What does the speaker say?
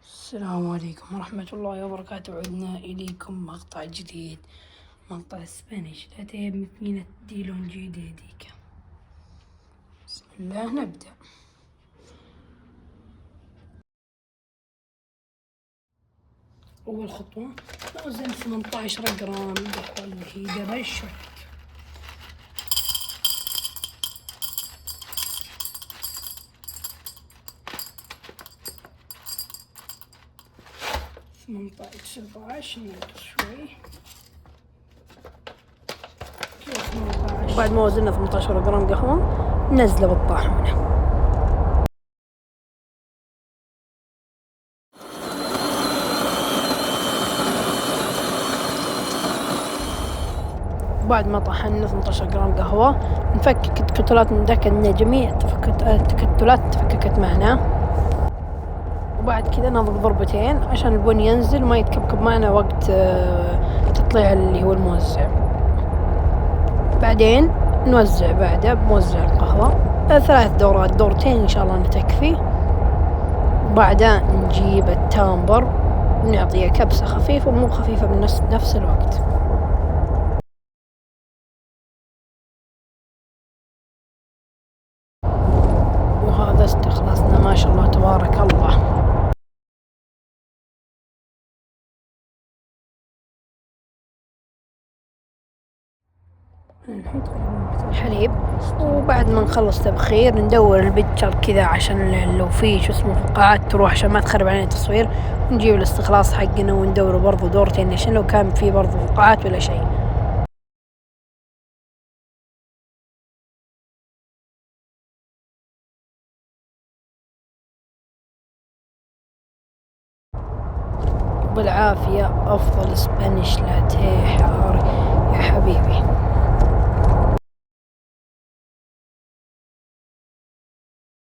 السلام عليكم ورحمة الله وبركاته. عدنا إليكم مقطع جديد، مقطع اسبانيش لاتيه بمكينة ديلون جديديك. بسم الله نبدأ. أول خطوة نوزن 18 جرام قهوة اللي هي دبل شوت. ثمنطاش 17 ننقص شوي. بعد ما وزننا 18 جرام قهوة ننزله بالطاحونة. بعد ما طحنا 18 جرام قهوة نفكك التكتلات من ذاك إن جميع التكتلات تفككت معنا، وبعد كذا نضرب ضربتين عشان البن ينزل وما يتكبكب معنا وقت تطليع اللي هو الموزع. بعدين نوزع بعده بموزع القهوة 3 دورات، دورتين إن شاء الله نتكفي. وبعدها نجيب التامبر ونعطيه كبسة خفيفة ومو خفيفة بنفس الوقت. وهذا استخلصنا ما شاء الله تبارك الله. حليب، وبعد ما نخلص تبخير ندور البيتشر كذا عشان لو في شو اسمه فقاعات تروح عشان ما تخرب علينا التصوير، ونجيب الاستخلاص حقنا وندوره برضو دورتين عشان لو كان في برضو فقاعات ولا شيء. بالعافية أفضل اسبانيش لاتيه.